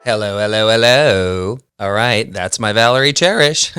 Hello, hello, hello. All right, that's my Valerie Cherish.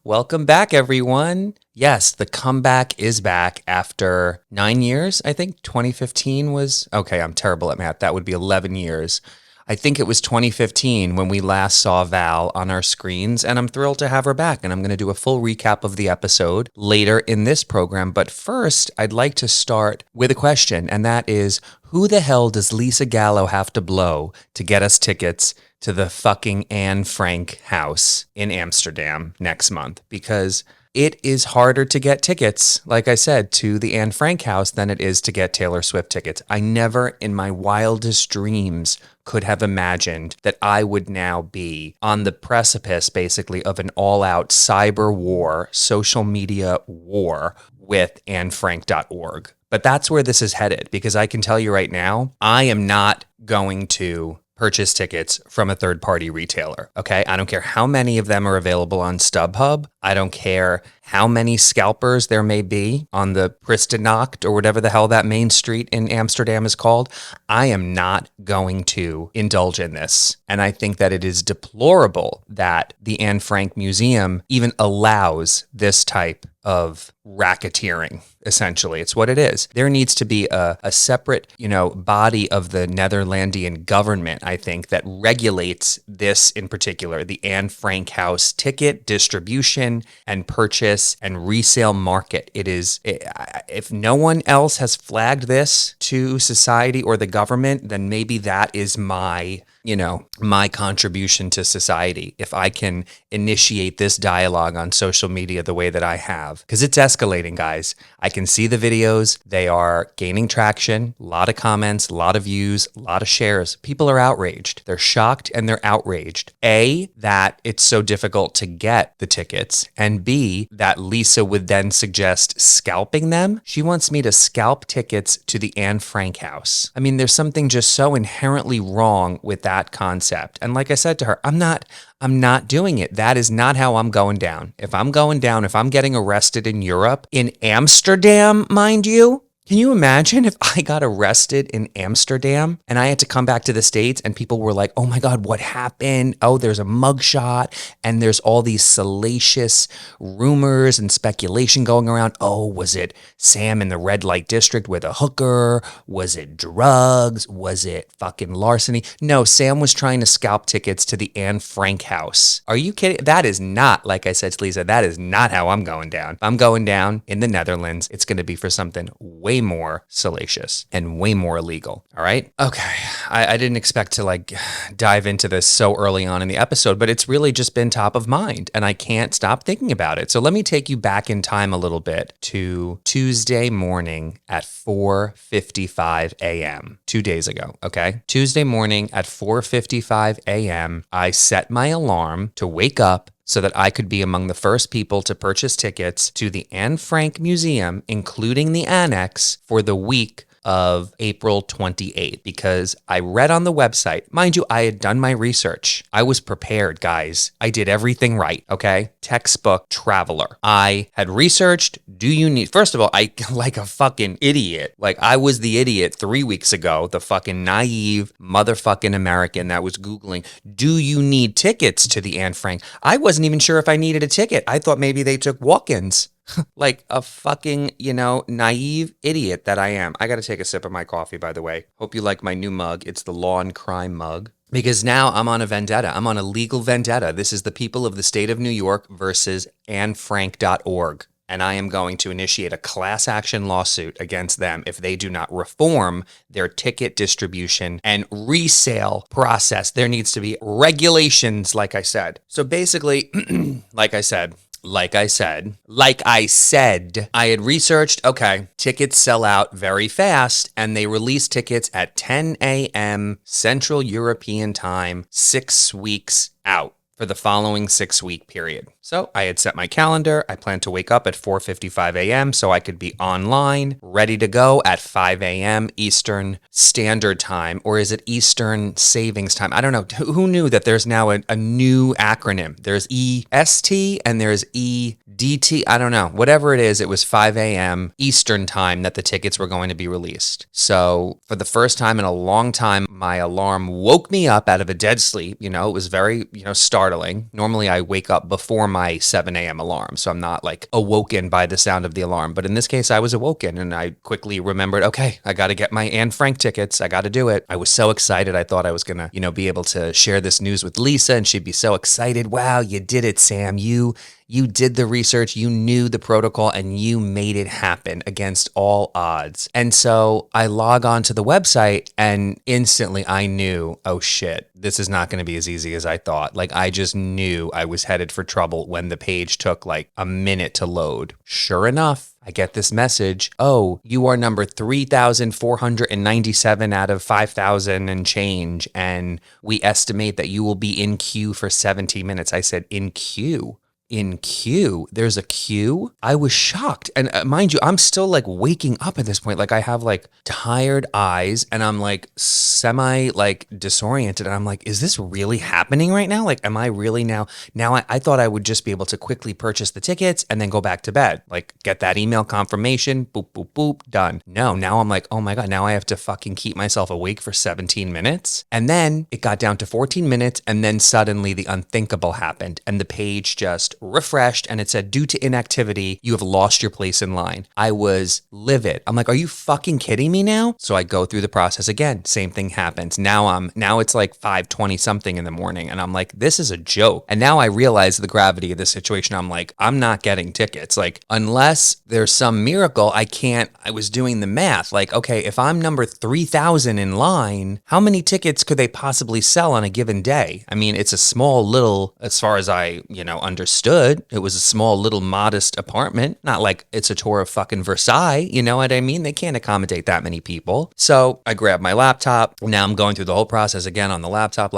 Welcome back, everyone. Yes, the comeback is back after 9 years. I think 2015 was, okay, I'm terrible at math. That would be 11 years. I think it was 2015 when we last saw Val on our screens, and I'm thrilled to have her back. And I'm going to do a full recap of the episode later in this program. But first, I'd like to start with a question, and that is, who the hell does Lisa Gallo have to blow to get us tickets to the fucking Anne Frank house in Amsterdam next month? Because it is harder to get tickets, like I said, to the Anne Frank house than it is to get Taylor Swift tickets. I never in my wildest dreams could have imagined that I would now be on the precipice, basically, of an all-out cyber war, social media war with AnneFrank.org. But that's where this is headed, because I can tell you right now, I am not going to purchase tickets from a third-party retailer, okay? I don't care how many of them are available on StubHub. I don't care how many scalpers there may be on the Pristinacht or whatever the hell that main street in Amsterdam is called. I am not going to indulge in this. And I think that it is deplorable that the Anne Frank Museum even allows this type of racketeering, essentially. It's what it is. There needs to be a separate, body of the Netherlandian government, I think, that regulates this in particular, the Anne Frank House ticket distribution and purchase and resale market. It is, if no one else has flagged this to society or the government, then maybe that is my contribution to society. If I can initiate this dialogue on social media the way that I have, because it's escalating, guys. I can see the videos. They are gaining traction, a lot of comments, a lot of views, a lot of shares. People are outraged. They're shocked and they're outraged. A, that it's so difficult to get the tickets, and B, that Lisa would then suggest scalping them. She wants me to scalp tickets to the Anne Frank house. I mean, there's something just so inherently wrong with that concept. And like I said to her, I'm not doing it. That is not how I'm going down. If I'm getting arrested in Europe, in Amsterdam, mind you, can you imagine if I got arrested in Amsterdam and I had to come back to the States and people were like, oh my God, what happened? Oh, there's a mugshot and there's all these salacious rumors and speculation going around. Oh, was it Sam in the red light district with a hooker? Was it drugs? Was it fucking larceny? No, Sam was trying to scalp tickets to the Anne Frank house. Are you kidding? That is not, like I said to Lisa, that is not how I'm going down. If I'm going down in the Netherlands, it's going to be for something way more salacious and way more illegal. All right. Okay. I didn't expect to dive into this so early on in the episode, but it's really just been top of mind and I can't stop thinking about it. So let me take you back in time a little bit to Tuesday morning at 4:55 a.m. 2 days ago. Okay. Tuesday morning at 4:55 a.m. I set my alarm to wake up so that I could be among the first people to purchase tickets to the Anne Frank Museum, including the annex, for the week of April 28th, because I read on the website, mind you, I had done my research. I was prepared, guys. I did everything right, okay? Textbook traveler. I had researched, first of all, I, like a fucking idiot, I was the idiot 3 weeks ago, the fucking naive motherfucking American that was Googling, do you need tickets to the Anne Frank? I wasn't even sure if I needed a ticket. I thought maybe they took walk-ins. Like a fucking, naive idiot that I am. I got to take a sip of my coffee, by the way. Hope you like my new mug. It's the Law and Crime mug. Because now I'm on a vendetta. I'm on a legal vendetta. This is the people of the state of New York versus AnneFrank.org. And I am going to initiate a class action lawsuit against them if they do not reform their ticket distribution and resale process. There needs to be regulations, like I said. So basically, like I said, I had researched, okay, tickets sell out very fast and they release tickets at 10 a.m. Central European time, 6 weeks out. for the following 6-week period. So I had set my calendar. I planned to wake up at 4:55 a.m. so I could be online, ready to go at 5 a.m. Eastern Standard Time, or is it Eastern Savings Time? I don't know. Who knew that there's now a new acronym? There's EST and there's EDT. I don't know. Whatever it is, it was 5 a.m. Eastern Time that the tickets were going to be released. So for the first time in a long time, my alarm woke me up out of a dead sleep. It was very, startling. Normally I wake up before my 7 a.m. alarm, so I'm not like awoken by the sound of the alarm. But in this case, I was awoken and I quickly remembered, okay, I got to get my Anne Frank tickets. I got to do it. I was so excited. I thought I was going to, be able to share this news with Lisa and she'd be so excited. Wow, you did it, Sam. You did the research, you knew the protocol, and you made it happen against all odds. And so I log on to the website and instantly I knew, oh shit, this is not going to be as easy as I thought. Like I just knew I was headed for trouble when the page took like a minute to load. Sure enough, I get this message. Oh, you are number 3,497 out of 5,000 and change. And we estimate that you will be in queue for 70 minutes. I said, in queue? In queue? There's a queue? I was shocked. And mind you, I'm still like waking up at this point. Like I have like tired eyes and I'm like semi like disoriented. And I'm like, is this really happening right now? Like, am I really now I thought I would just be able to quickly purchase the tickets and then go back to bed. Like get that email confirmation, boop, boop, boop, done. No, now I'm like, oh my God, now I have to fucking keep myself awake for 17 minutes. And then it got down to 14 minutes. And then suddenly the unthinkable happened and the page just refreshed and it said, due to inactivity, you have lost your place in line. I was livid. I'm like, are you fucking kidding me now? So I go through the process again. Same thing happens. Now it's like 5:20 something in the morning. And I'm like, this is a joke. And now I realize the gravity of the situation. I'm like, I'm not getting tickets. Like, unless there's some miracle, I was doing the math. Like, okay, if I'm number 3,000 in line, how many tickets could they possibly sell on a given day? I mean, it's a small little, as far as I, understood, it was a small little modest apartment, not like it's a tour of fucking Versailles, you know what I mean? They can't accommodate that many people. So I grabbed my laptop. Now I'm going through the whole process again on the laptop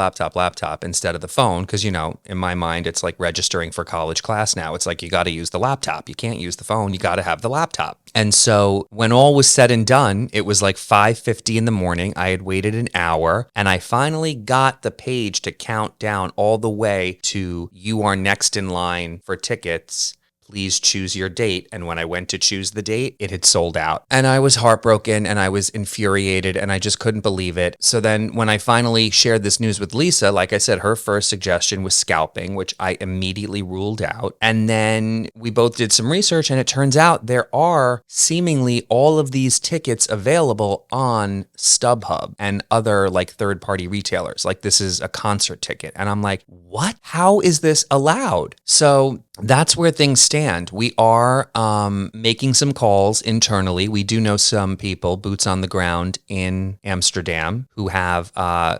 instead of the phone. Because, in my mind, it's like registering for college class now. It's like you got to use the laptop. You can't use the phone. You got to have the laptop. And so when all was said and done, it was like 5:50 in the morning. I had waited an hour and I finally got the page to count down all the way to you are next in line for tickets. Please choose your date. And when I went to choose the date, it had sold out. And I was heartbroken and I was infuriated and I just couldn't believe it. So then when I finally shared this news with Lisa, like I said, her first suggestion was scalping, which I immediately ruled out. And then we both did some research and it turns out there are seemingly all of these tickets available on StubHub and other like third-party retailers. Like this is a concert ticket. And I'm like, what? How is this allowed? So that's where things stand. We are making some calls internally. We do know some people, boots on the ground in Amsterdam, who have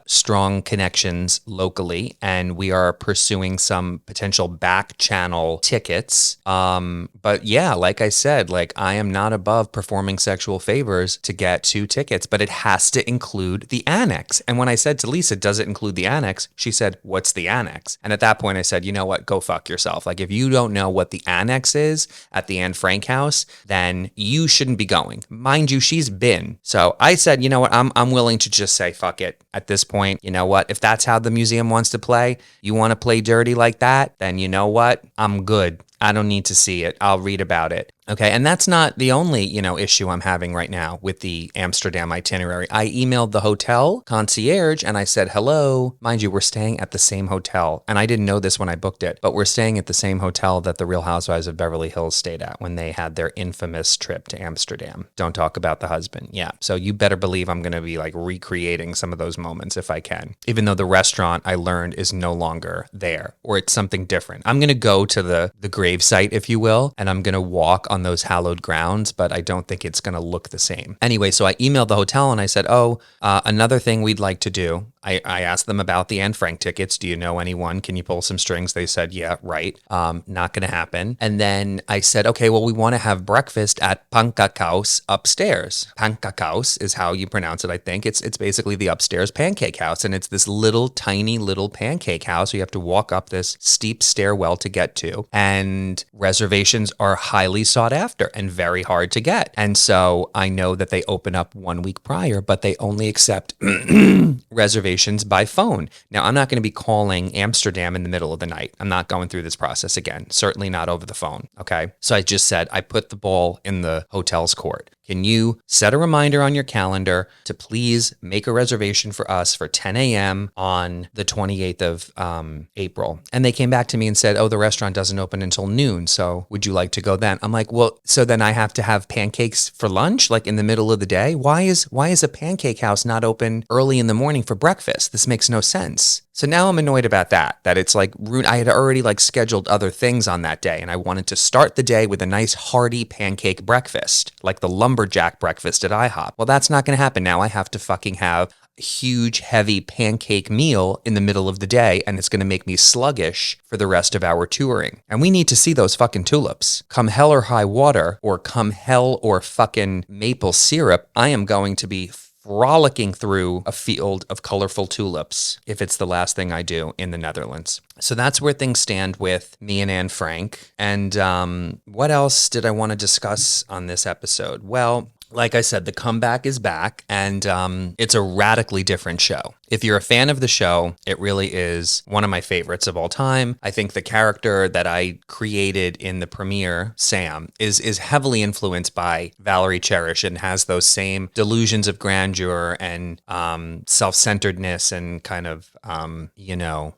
strong connections locally, and we are pursuing some potential back channel tickets. But yeah, like I said, like I am not above performing sexual favors to get 2 tickets, but it has to include the annex. And when I said to Lisa, does it include the annex? She said, what's the annex? And at that point I said, you know what, go fuck yourself. Like if you don't know what the annex is at the Anne Frank house, then you shouldn't be going. Mind you, she's been. So I said, you know what, I'm willing to just say fuck it at this point. You know what, if that's how the museum wants to play, you want to play dirty like that, then you know what, I'm good. I don't need to see it. I'll read about it. Okay, and that's not the only, issue I'm having right now with the Amsterdam itinerary. I emailed the hotel concierge and I said, hello. Mind you, we're staying at the same hotel. And I didn't know this when I booked it, but we're staying at the same hotel that the Real Housewives of Beverly Hills stayed at when they had their infamous trip to Amsterdam. Don't talk about the husband. Yeah, so you better believe I'm going to be like recreating some of those moments if I can. Even though the restaurant I learned is no longer there, or it's something different. I'm going to go to the grave site, if you will, and I'm going to walk on those hallowed grounds, but I don't think it's going to look the same. Anyway, so I emailed the hotel and I said, another thing we'd like to do. I asked them about the Anne Frank tickets. Do you know anyone? Can you pull some strings? They said, yeah, right. Not going to happen. And then I said, okay, well, we want to have breakfast at Pancakaos upstairs. Pancakaos is how you pronounce it, I think. It's basically the upstairs pancake house. And it's this little tiny little pancake house. You have to walk up this steep stairwell to get to. And reservations are highly sought after and very hard to get. And so I know that they open up 1 week prior, but they only accept reservations by phone. Now, I'm not going to be calling Amsterdam in the middle of the night. I'm not going through this process again, certainly not over the phone. Okay. So I just said, I put the ball in the hotel's court. Can you set a reminder on your calendar to please make a reservation for us for 10 a.m. on the 28th of April? And they came back to me and said, oh, the restaurant doesn't open until noon. So would you like to go then? I'm like, well, so then I have to have pancakes for lunch, like in the middle of the day? Why is a pancake house not open early in the morning for breakfast? This makes no sense. So now I'm annoyed about that it's like I had already like scheduled other things on that day and I wanted to start the day with a nice hearty pancake breakfast, like the lumberjack breakfast at IHOP. Well, that's not going to happen now. I have to fucking have a huge, heavy pancake meal in the middle of the day and it's going to make me sluggish for the rest of our touring. And we need to see those fucking tulips. Come hell or high water or come hell or fucking maple syrup, I am going to be frolicking through a field of colorful tulips if it's the last thing I do in the Netherlands. So that's where things stand with me and Anne Frank. And what else did I want to discuss on this episode? Well, like I said, the comeback is back and it's a radically different show. If you're a fan of the show, it really is one of my favorites of all time. I think the character that I created in the premiere, Sam, is heavily influenced by Valerie Cherish and has those same delusions of grandeur and self-centeredness and kind of,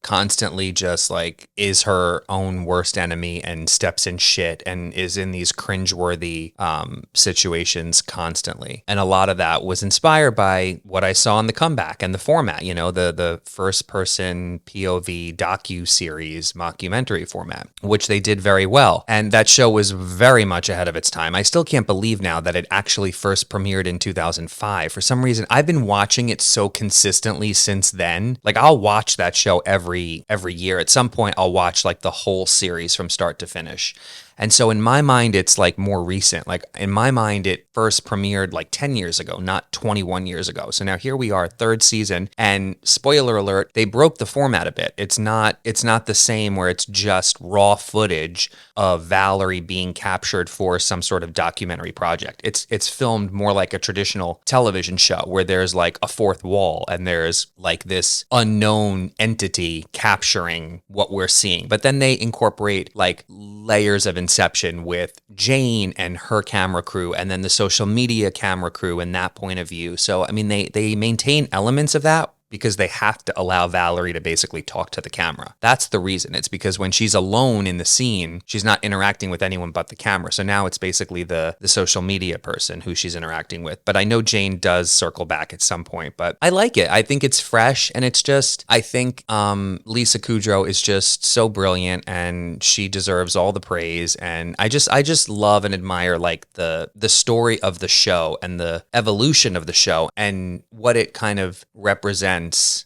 constantly just like is her own worst enemy and steps in shit and is in these cringeworthy situations constantly. And a lot of that was inspired by what I saw in the comeback and the format. The first person POV docu-series mockumentary format, which they did very well. And that show was very much ahead of its time. I still can't believe now that it actually first premiered in 2005. For some reason, I've been watching it so consistently since then. Like I'll watch that show every year. At some point, I'll watch like the whole series from start to finish. And so in my mind, it's like more recent. Like in my mind, it first premiered like 10 years ago, not 21 years ago. So now here we are, third season. And spoiler alert, they broke the format a bit. It's not the same where it's just raw footage of Valerie being captured for some sort of documentary project. It's filmed more like a traditional television show where there's like a fourth wall and there's like this unknown entity capturing what we're seeing. But then they incorporate like layers of inception with Jane and her camera crew and then the social media camera crew and that point of view. So, I mean, they maintain elements of that because they have to allow Valerie to basically talk to the camera. That's the reason. It's because when she's alone in the scene, she's not interacting with anyone but the camera. So now it's basically the social media person who she's interacting with. But I know Jane does circle back at some point, but I like it. I think it's fresh and it's just, I think Lisa Kudrow is just so brilliant and she deserves all the praise. And I just love and admire like the story of the show and the evolution of the show and what it kind of represents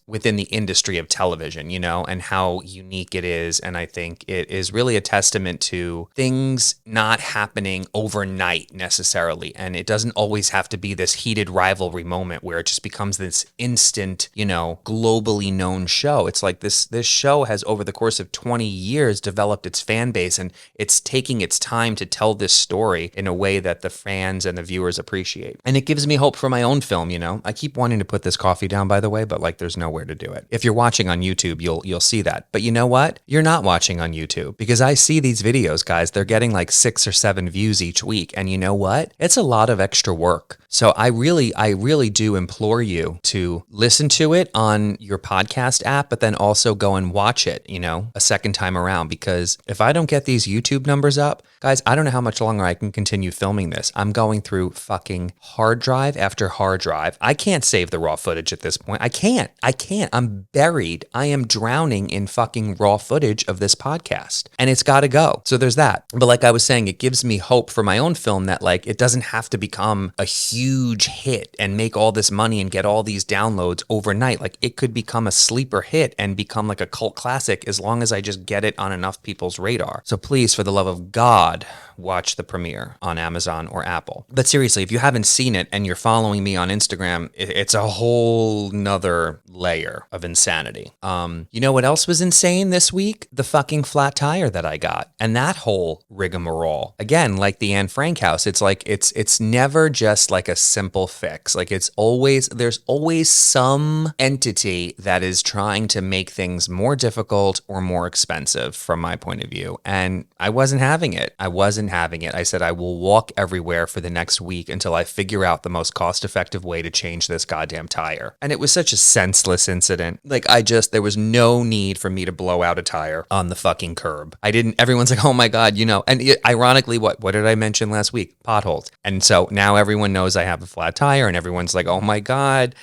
within the industry of television, and how unique it is. And I think it is really a testament to things not happening overnight necessarily. And it doesn't always have to be this heated rivalry moment where it just becomes this instant, globally known show. It's like this show has over the course of 20 years developed its fan base and it's taking its time to tell this story in a way that the fans and the viewers appreciate. And it gives me hope for my own film, I keep wanting to put this coffee down, by the way, but like there's nowhere to do it. If you're watching on YouTube, you'll see that. But you know what? You're not watching on YouTube because I see these videos, guys. They're getting like 6 or 7 views each week. And you know what? It's a lot of extra work. So I really do implore you to listen to it on your podcast app, but then also go and watch it, a second time around. Because if I don't get these YouTube numbers up, guys, I don't know how much longer I can continue filming this. I'm going through fucking hard drive after hard drive. I can't save the raw footage at this point. I can't. can't. I'm buried. I am drowning in fucking raw footage of this podcast, and it's got to go. So there's that. But like I was saying, it gives me hope for my own film that like it doesn't have to become a huge hit and make all this money and get all these downloads overnight. Like it could become a sleeper hit and become like a cult classic as long as I just get it on enough people's radar. So please, for the love of God, watch the premiere on Amazon or Apple. But seriously, if you haven't seen it and you're following me on Instagram, it's a whole nother layer of insanity. You know what else was insane this week? The fucking flat tire that I got and that whole rigmarole. Again, like the Anne Frank house, it's like it's never just like a simple fix. Like there's always some entity that is trying to make things more difficult or more expensive from my point of view. And I wasn't having it. I said I will walk everywhere for the next week until I figure out the most cost-effective way to change this goddamn tire. And it was such a senseless incident. Like there was no need for me to blow out a tire on the fucking curb. Everyone's like, oh my God, and ironically, what did I mention last week? Potholes. And so now everyone knows I have a flat tire and everyone's like, oh my God,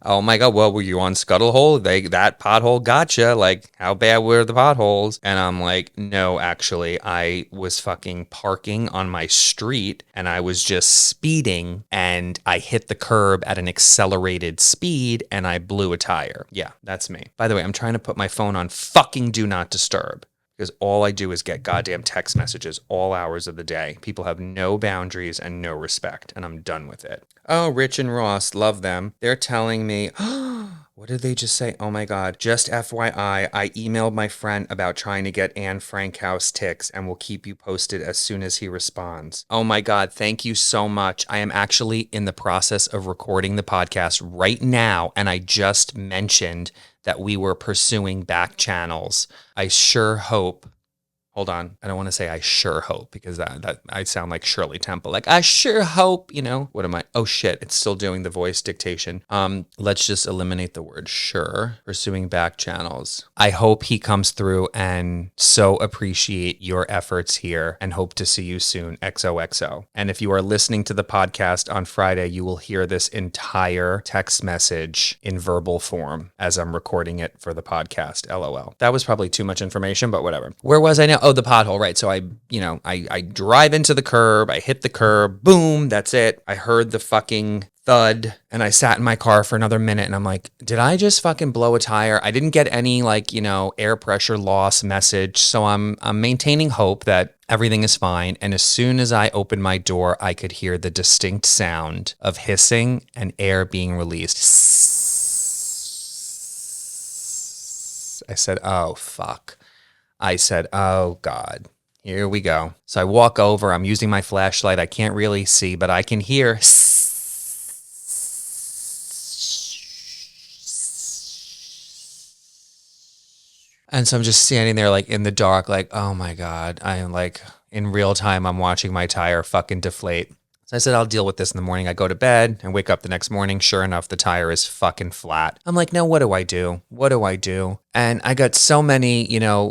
well, were you on Scuttle Hole? That pothole gotcha. Like, how bad were the potholes? And I'm like, no, actually, I was fucking parking on my street and I was just speeding and I hit the curb at an accelerated speed and I blew a tire. Yeah, that's me. By the way, I'm trying to put my phone on fucking do not disturb, because all I do is get goddamn text messages all hours of the day. People have no boundaries and no respect, and I'm done with it. Oh, Rich and Ross, love them. They're telling me, what did they just say? Oh my God, just FYI, I emailed my friend about trying to get Anne Frank house ticks and will keep you posted as soon as he responds. Oh my God, thank you so much. I am actually in the process of recording the podcast right now, and I just mentioned that we were pursuing back channels. I sure hope, hold on, I don't want to say I sure hope because that I sound like Shirley Temple. Like, I sure hope, what am I? Oh shit, it's still doing the voice dictation. Let's just eliminate the word sure. Pursuing back channels. I hope he comes through and so appreciate your efforts here and hope to see you soon. XOXO. And if you are listening to the podcast on Friday, you will hear this entire text message in verbal form as I'm recording it for the podcast. LOL. That was probably too much information, but whatever. Where was I now? Oh, the pothole, right. So I drive into the curb, I hit the curb, boom, that's it. I heard the fucking thud and I sat in my car for another minute and I'm like, did I just fucking blow a tire? I didn't get any air pressure loss message. So I'm maintaining hope that everything is fine. And as soon as I opened my door, I could hear the distinct sound of hissing and air being released. I said, oh, fuck. I said, oh God, here we go. So I walk over, I'm using my flashlight. I can't really see, but I can hear. And so I'm just standing there like in the dark, like, oh my God. I am like in real time, I'm watching my tire fucking deflate. So I said, I'll deal with this in the morning. I go to bed and wake up the next morning. Sure enough, the tire is fucking flat. I'm like, now what do I do? What do I do? And I got so many,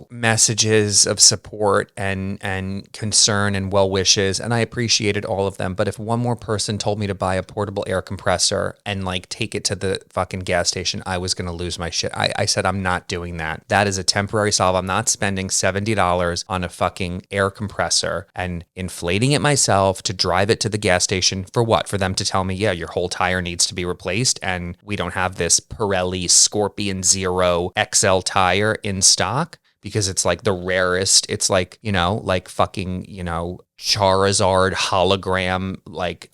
messages of support and concern and well wishes, and I appreciated all of them. But if one more person told me to buy a portable air compressor and like take it to the fucking gas station, I was going to lose my shit. I said, I'm not doing that. That is a temporary solve. I'm not spending $70 on a fucking air compressor and inflating it myself to drive it to the gas station for what? For them to tell me, yeah, your whole tire needs to be replaced and we don't have this Pirelli Scorpion Zero XL tire in stock because it's like the rarest. It's like, like fucking, Charizard hologram, like,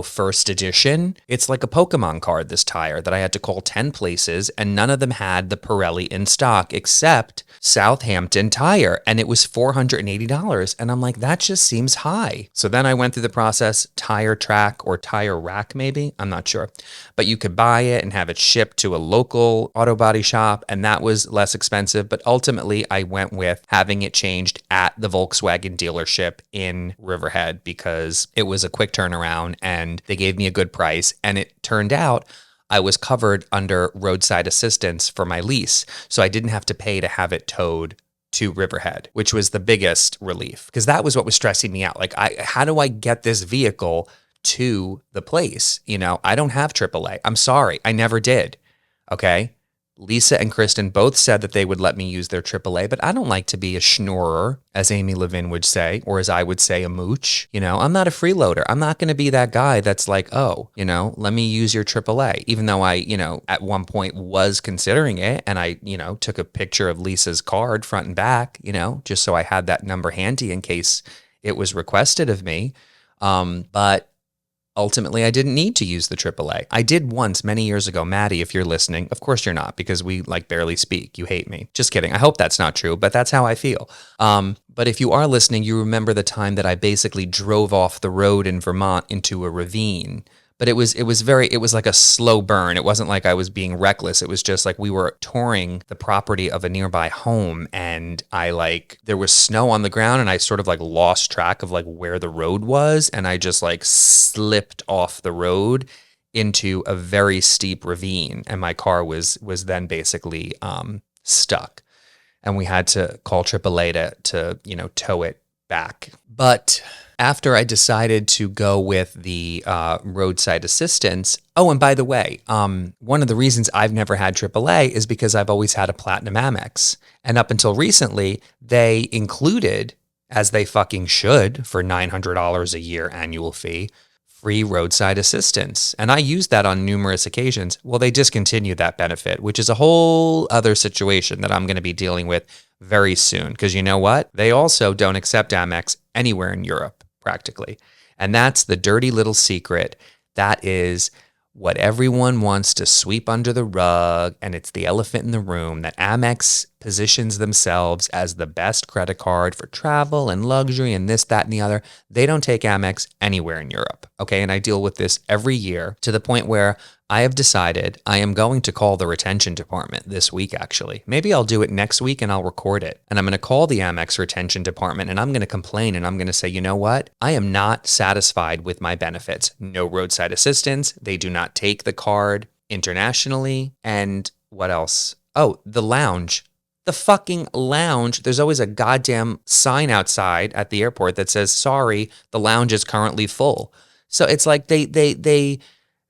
first edition. It's like a Pokemon card, this tire that I had to call 10 places and none of them had the Pirelli in stock except Southampton Tire. And it was $480. And I'm like, that just seems high. So then I went through the process, Tire Track or Tire Rack, maybe, I'm not sure, but you could buy it and have it shipped to a local auto body shop. And that was less expensive. But ultimately I went with having it changed at the Volkswagen dealership in Riverhead because it was a quick turnaround and they gave me a good price. And it turned out I was covered under roadside assistance for my lease. So I didn't have to pay to have it towed to Riverhead, which was the biggest relief because that was what was stressing me out. Like, how do I get this vehicle to the place? I don't have AAA. I'm sorry. I never did. Okay. Lisa and Kristen both said that they would let me use their AAA, but I don't like to be a schnorrer, as Amy Levin would say, or as I would say, a mooch. I'm not a freeloader. I'm not going to be that guy that's like, oh, let me use your AAA, even though I, at one point was considering it. And I, took a picture of Lisa's card front and back, just so I had that number handy in case it was requested of me. But ultimately, I didn't need to use the AAA. I did once many years ago. Maddie, if you're listening, of course you're not, because we barely speak. You hate me. Just kidding. I hope that's not true, but that's how I feel. But if you are listening, you remember the time that I basically drove off the road in Vermont into a ravine. But it was like a slow burn. It wasn't like I was being reckless. It was just like we were touring the property of a nearby home, and there was snow on the ground, and I sort of lost track of where the road was, and I just slipped off the road into a very steep ravine, and my car was then basically stuck, and we had to call AAA to tow it back. But after I decided to go with the roadside assistance, oh, and by the way, one of the reasons I've never had AAA is because I've always had a Platinum Amex. And up until recently, they included, as they fucking should, for $900 a year annual fee, free roadside assistance. And I used that on numerous occasions. Well, they discontinued that benefit, which is a whole other situation that I'm going to be dealing with very soon. Because you know what? They also don't accept Amex anywhere in Europe, practically. And that's the dirty little secret. That is what everyone wants to sweep under the rug, and it's the elephant in the room, that Amex positions themselves as the best credit card for travel and luxury and this, that, and the other. They don't take Amex anywhere in Europe, okay? And I deal with this every year to the point where I have decided I am going to call the retention department this week, actually. Maybe I'll do it next week and I'll record it. And I'm going to call the Amex retention department and I'm going to complain and I'm going to say, you know what? I am not satisfied with my benefits. No roadside assistance. They do not take the card internationally. And what else? Oh, the lounge. The fucking lounge. There's always a goddamn sign outside at the airport that says, sorry, the lounge is currently full. So it's like they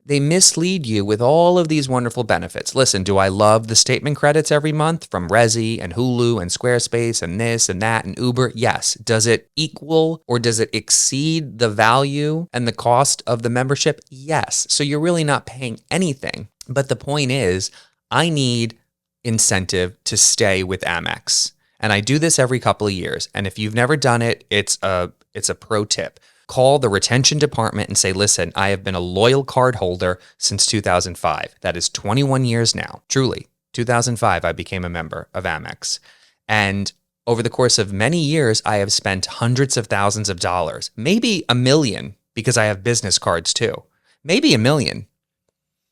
mislead you with all of these wonderful benefits. Listen, do I love the statement credits every month from Resi and Hulu and Squarespace and this and that and Uber? Yes. Does it equal or does it exceed the value and the cost of the membership? Yes. So you're really not paying anything. But the point is, I need incentive to stay with Amex. And I do this every couple of years. And if you've never done it, it's a pro tip. Call the retention department and say, listen, I have been a loyal card holder since 2005. That is 21 years now. Truly, 2005, I became a member of Amex. And over the course of many years, I have spent hundreds of thousands of dollars, maybe $1 million, because I have business cards too, maybe $1 million.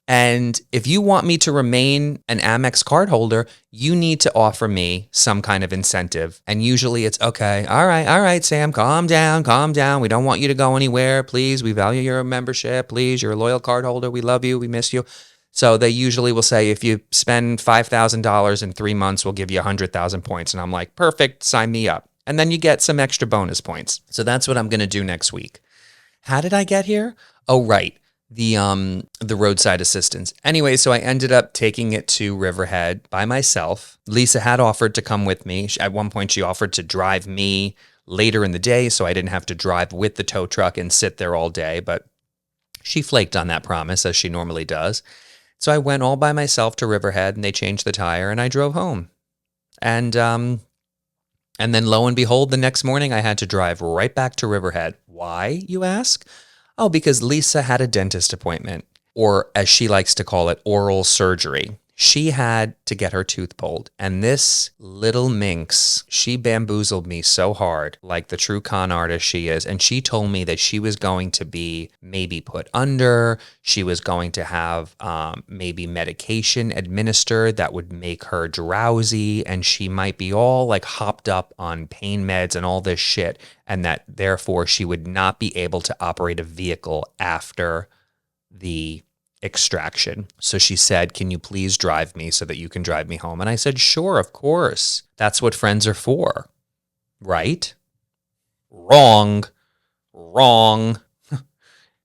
And if you want me to remain an Amex card holder, you need to offer me some kind of incentive. And usually it's, okay, all right, Sam, calm down. We don't want you to go anywhere. Please, we value your membership. Please, you're a loyal card holder. We love you. We miss you. So they usually will say, if you spend $5,000 in 3 months, we'll give you 100,000 points. And I'm like, perfect, sign me up. And then you get some extra bonus points. So that's what I'm going to do next week. How did I get here? Oh, right. The roadside assistance. Anyway, so I ended up taking it to Riverhead by myself. Lisa had offered to come with me. At one point, she offered to drive me later in the day so I didn't have to drive with the tow truck and sit there all day, but she flaked on that promise, as she normally does. So I went all by myself to Riverhead, and they changed the tire, and I drove home. And then lo and behold, the next morning, I had to drive right back to Riverhead. Why, you ask? Oh, because Lisa had a dentist appointment, or as she likes to call it, oral surgery. She had to get her tooth pulled. And this little minx, she bamboozled me so hard, like the true con artist she is. And she told me that she was going to be maybe put under. She was going to have maybe medication administered that would make her drowsy. And she might be all hopped up on pain meds and all this shit. And that therefore she would not be able to operate a vehicle after the extraction. So she said, can you please drive me so that you can drive me home? And I said, sure, of course. That's what friends are for. Right? Wrong.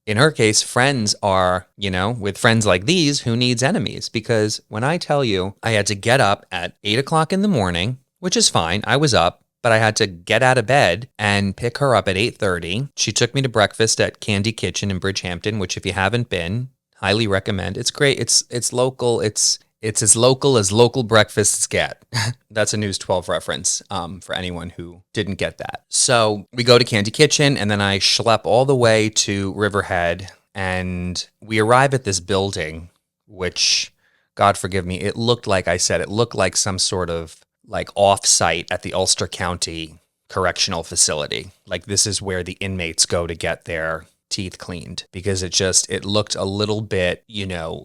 in her case, friends are, with friends like these, who needs enemies? Because when I tell you I had to get up at 8 o'clock in the morning, which is fine, I was up, but I had to get out of bed and pick her up at 8:30. She took me to breakfast at Candy Kitchen in Bridgehampton, which if you haven't been, highly recommend. It's great. It's local. It's as local breakfasts get. That's a News 12 reference for anyone who didn't get that. So we go to Candy Kitchen, and then I schlep all the way to Riverhead, and we arrive at this building, which, God forgive me, it looked like some sort of like off-site at the Ulster County Correctional Facility. Like this is where the inmates go to get their teeth cleaned, because it looked a little bit,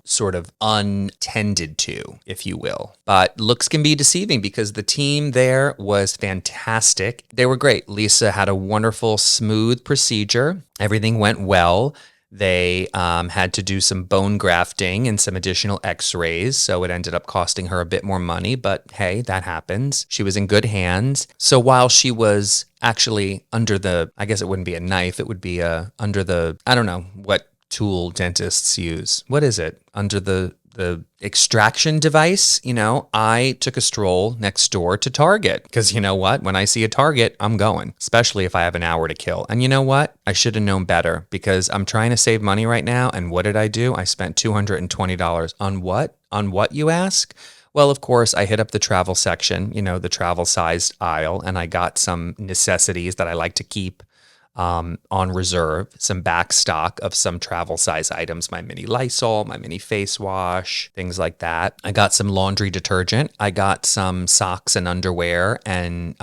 sort of untended to, if you will. But looks can be deceiving, because the team there was fantastic. They were great. Lisa had a wonderful, smooth procedure. Everything went well. They had to do some bone grafting and some additional x-rays, so it ended up costing her a bit more money, but hey, that happens. She was in good hands. So while she was actually under I guess it wouldn't be a knife, it would be under I don't know what tool dentists use. What is it? Under the extraction device, I took a stroll next door to Target, because you know what? When I see a Target, I'm going, especially if I have an hour to kill. And you know what? I should have known better, because I'm trying to save money right now. And what did I do? I spent $220 on what? On what, you ask? Well, of course, I hit up the travel section, the travel sized aisle, and I got some necessities that I like to keep on reserve, some back stock of some travel size items, my mini Lysol, my mini face wash, things like that. I got some laundry detergent. I got some socks and underwear and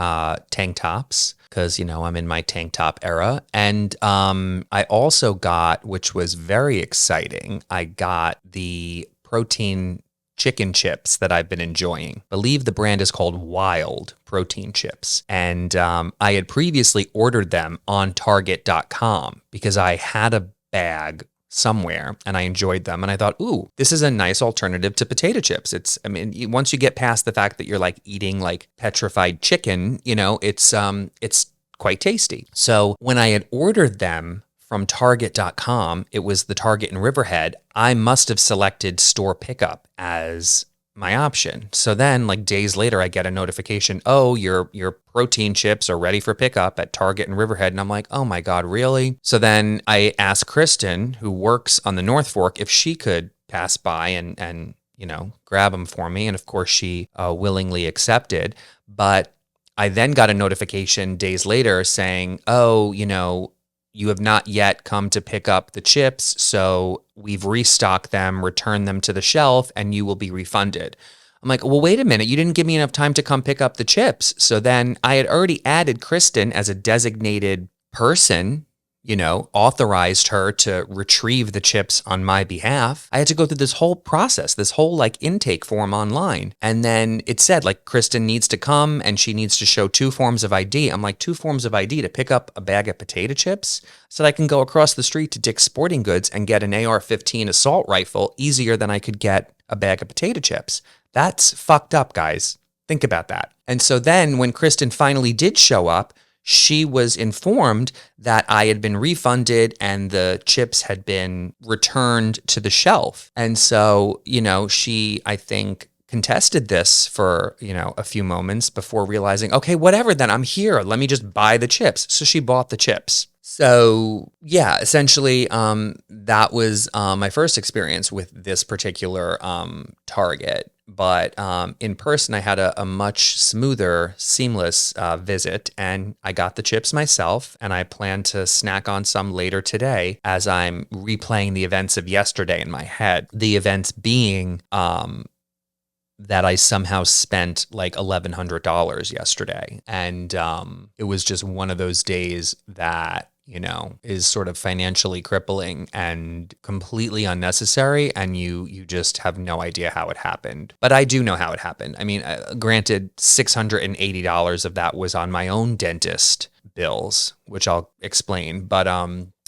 tank tops, because, I'm in my tank top era. And I also got, which was very exciting, I got the protein chicken chips that I've been enjoying. I believe the brand is called Wild Protein Chips. And I had previously ordered them on Target.com, because I had a bag somewhere and I enjoyed them. And I thought, ooh, this is a nice alternative to potato chips. Once you get past the fact that you're like eating like petrified chicken, it's quite tasty. So when I had ordered them from Target.com, it was the Target in Riverhead, I must have selected store pickup as my option. So then, like days later, I get a notification, oh, your protein chips are ready for pickup at Target in Riverhead. And I'm like, oh my God, really? So then I asked Kristen, who works on the North Fork, if she could pass by and grab them for me. And of course, she willingly accepted. But I then got a notification days later saying, oh, you have not yet come to pick up the chips, so we've restocked them, returned them to the shelf, and you will be refunded. I'm like, well, wait a minute. You didn't give me enough time to come pick up the chips. So then I had already added Kristen as a designated person, authorized her to retrieve the chips on my behalf. I had to go through this whole process, this whole like intake form online. And then it said like Kristen needs to come and she needs to show 2 forms of ID. I'm like, 2 forms of ID to pick up a bag of potato chips so that I can go across the street to Dick's Sporting Goods and get an AR-15 assault rifle easier than I could get a bag of potato chips. That's fucked up, guys. Think about that. And so then when Kristen finally did show up, she was informed that I had been refunded and the chips had been returned to the shelf. And so, she, I think, contested this for, a few moments before realizing, okay, whatever, then I'm here. Let me just buy the chips. So she bought the chips. So yeah, essentially, that was my first experience with this particular Target. But in person, I had a much smoother, seamless visit, and I got the chips myself, and I plan to snack on some later today as I'm replaying the events of yesterday in my head. The events being that I somehow spent like $1,100 yesterday, and it was just one of those days that is sort of financially crippling and completely unnecessary. And you just have no idea how it happened. But I do know how it happened. I mean, granted, $680 of that was on my own dentist bills, which I'll explain. But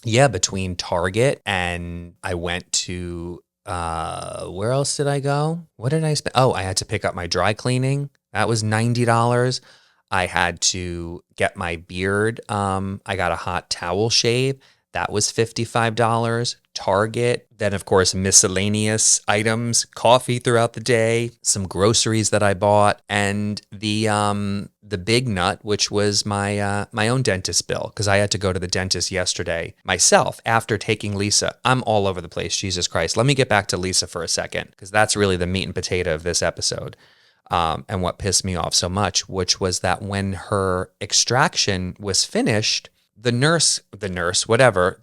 yeah, between Target and I went to, where else did I go? What did I spend? Oh, I had to pick up my dry cleaning. That was $90. I had to get my beard. I got a hot towel shave. That was $55. Target, then of course miscellaneous items, coffee throughout the day, some groceries that I bought, and the big nut, which was my own dentist bill, because I had to go to the dentist yesterday myself after taking Lisa. I'm all over the place, Jesus Christ. Let me get back to Lisa for a second, because that's really the meat and potato of this episode. And what pissed me off so much, which was that when her extraction was finished, the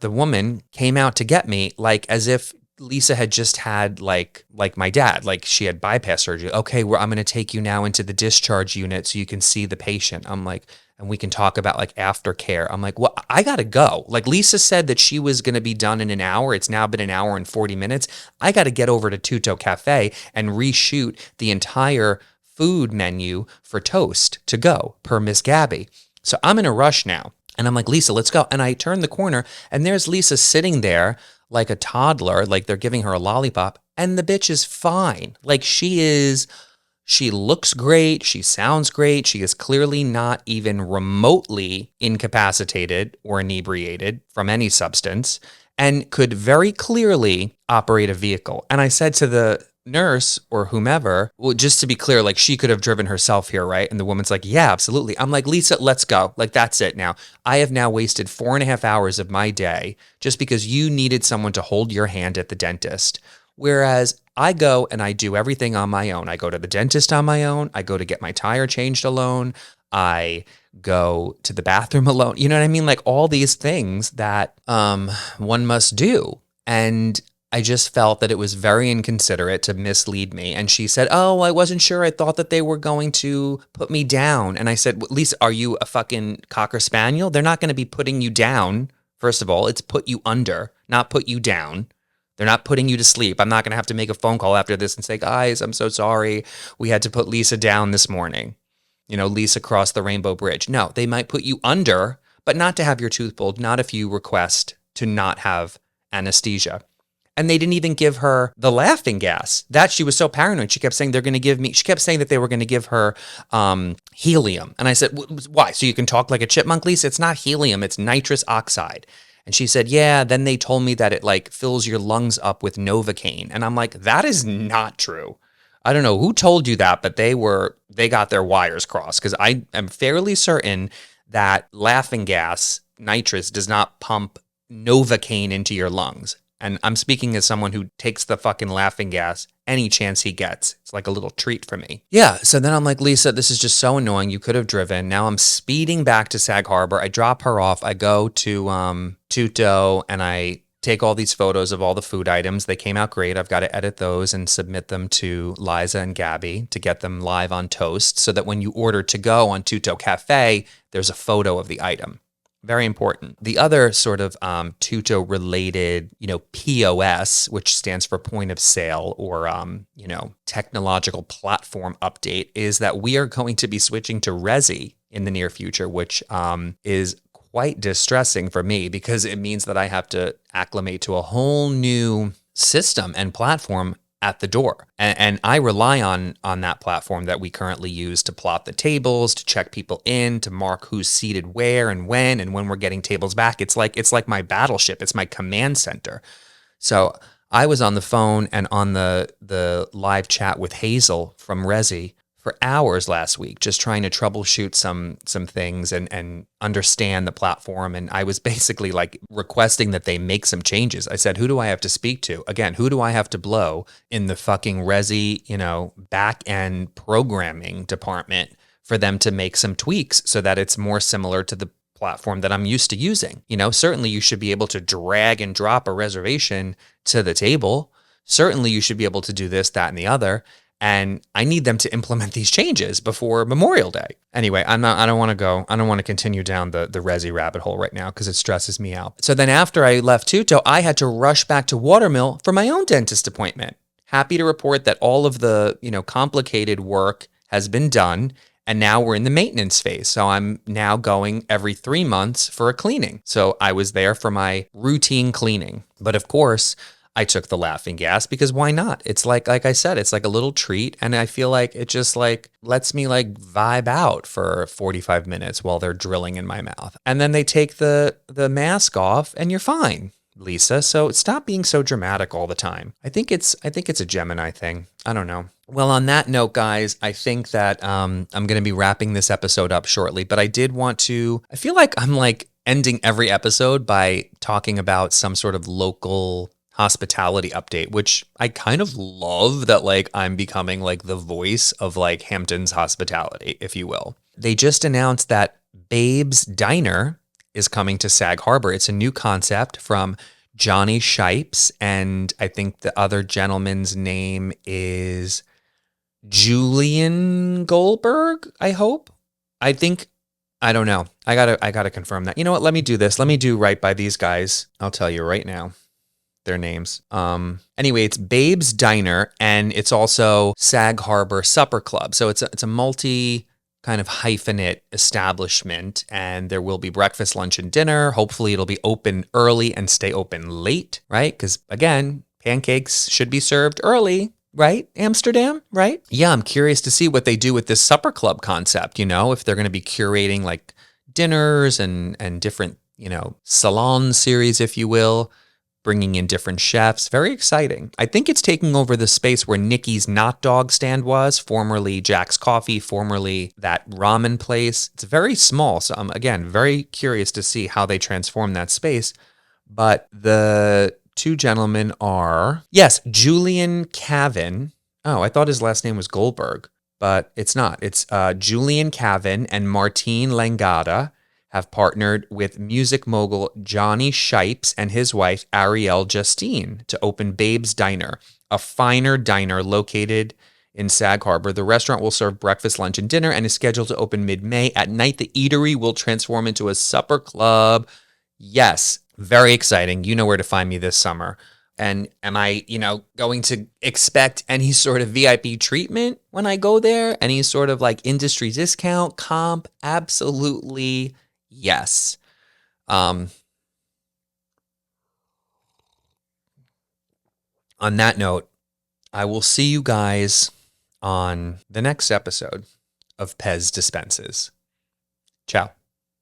woman came out to get me, like as if Lisa had just had like my dad, like she had bypass surgery. Okay, I'm going to take you now into the discharge unit so you can see the patient. I'm like, and we can talk about like aftercare. I'm like, well, I got to go. Like Lisa said that she was going to be done in an hour. It's now been an hour and 40 minutes. I got to get over to Tutto Cafe and reshoot the entire food menu for Toast to go per Miss Gabby. So I'm in a rush now. And I'm like, Lisa, let's go. And I turn the corner and there's Lisa sitting there like a toddler, like they're giving her a lollipop. And the bitch is fine. Like she looks great. She sounds great. She is clearly not even remotely incapacitated or inebriated from any substance and could very clearly operate a vehicle. And I said to the nurse or whomever, well, just to be clear, like she could have driven herself here, right? And the woman's like, yeah, absolutely. I'm like, Lisa, let's go. Like, that's it now. I have now wasted 4.5 hours of my day just because you needed someone to hold your hand at the dentist. Whereas I go and I do everything on my own. I go to the dentist on my own. I go to get my tire changed alone. I go to the bathroom alone. You know what I mean? Like all these things that one must do. And I just felt that it was very inconsiderate to mislead me. And she said, oh, I wasn't sure. I thought that they were going to put me down. And I said, Lisa, are you a fucking Cocker Spaniel? They're not going to be putting you down. First of all, it's put you under, not put you down. They're not putting you to sleep. I'm not going to have to make a phone call after this and say, guys, I'm so sorry. We had to put Lisa down this morning. You know, Lisa crossed the Rainbow Bridge. No, they might put you under, but not to have your tooth pulled, not if you request to not have anesthesia. And they didn't even give her the laughing gas. That she was so paranoid. She kept saying she kept saying that they were going to give her helium. And I said, why? So you can talk like a chipmunk, Lisa? It's not helium, it's nitrous oxide. And she said, yeah, then they told me that it like fills your lungs up with Novocaine. And I'm like, that is not true. I don't know who told you that, but they got their wires crossed, because I am fairly certain that laughing gas, nitrous, does not pump Novocaine into your lungs. And I'm speaking as someone who takes the fucking laughing gas any chance he gets. It's like a little treat for me. Yeah, so then I'm like, Lisa, this is just so annoying. You could have driven. Now I'm speeding back to Sag Harbor. I drop her off. I go to Tutto and I take all these photos of all the food items. They came out great. I've got to edit those and submit them to Liza and Gabby to get them live on Toast so that when you order to go on Tutto Cafe, there's a photo of the item. Very important. The other sort of Tutto related, POS, which stands for point of sale or, technological platform update, is that we are going to be switching to Resi in the near future, which is quite distressing for me because it means that I have to acclimate to a whole new system and platform at the door. And I rely on that platform that we currently use to plot the tables, to check people in, to mark who's seated where and when we're getting tables back. It's like my battleship. It's my command center. So I was on the phone and on the live chat with Hazel from Resi for hours last week, just trying to troubleshoot some things and understand the platform. And I was basically like requesting that they make some changes. I said, who do I have to speak to? Again, who do I have to blow in the fucking Resi, back end programming department for them to make some tweaks so that it's more similar to the platform that I'm used to using? Certainly you should be able to drag and drop a reservation to the table. Certainly you should be able to do this, that, and the other. And I need them to implement these changes before Memorial Day. Anyway, I don't want to continue down the Resi rabbit hole right now because it stresses me out. So then after I left Tutto, I had to rush back to Watermill for my own dentist appointment. Happy to report that all of the, complicated work has been done. And now we're in the maintenance phase. So I'm now going every 3 months for a cleaning. So I was there for my routine cleaning. But of course, I took the laughing gas because why not? It's like I said, it's like a little treat. And I feel like it just like lets me like vibe out for 45 minutes while they're drilling in my mouth. And then they take the mask off and you're fine, Lisa. So stop being so dramatic all the time. I think it's a Gemini thing. I don't know. Well, on that note, guys, I think that I'm going to be wrapping this episode up shortly, but I did want to, I feel like I'm like ending every episode by talking about some sort of local hospitality update, which I kind of love that like I'm becoming like the voice of like Hampton's hospitality, if you will. They just announced that Babe's Diner is coming to Sag Harbor. It's a new concept from Johnny Shipes, and I think the other gentleman's name is Julian Goldberg, I hope. I think I don't know. I gotta confirm that. You know what? Let me do this. Let me do right by these guys. I'll tell you right now their names. Anyway, it's Babe's Diner, and it's also Sag Harbor Supper Club. So it's a multi kind of hyphenate establishment, and there will be breakfast, lunch, and dinner. Hopefully it'll be open early and stay open late, right? Because again, pancakes should be served early, right? Amsterdam, right? Yeah, I'm curious to see what they do with this supper club concept, if they're going to be curating like dinners and different, salon series, if you will, bringing in different chefs. Very exciting. I think it's taking over the space where Nikki's Not Dog stand was, formerly Jack's Coffee, formerly that ramen place. It's very small, so I'm, again, very curious to see how they transform that space. But the two gentlemen are, yes, Julian Cavan. Oh, I thought his last name was Goldberg, but it's not. It's Julian Cavan and Martine Langada have partnered with music mogul Johnny Shipes and his wife Ariel Justine to open Babe's Diner, a finer diner located in Sag Harbor. The restaurant will serve breakfast, lunch, and dinner and is scheduled to open mid-May. At night, the eatery will transform into a supper club. Yes, very exciting. You know where to find me this summer. And am I, going to expect any sort of VIP treatment when I go there? Any sort of like industry discount, comp? Absolutely. Yes. On that note, I will see you guys on the next episode of Pez Dispenses. Ciao.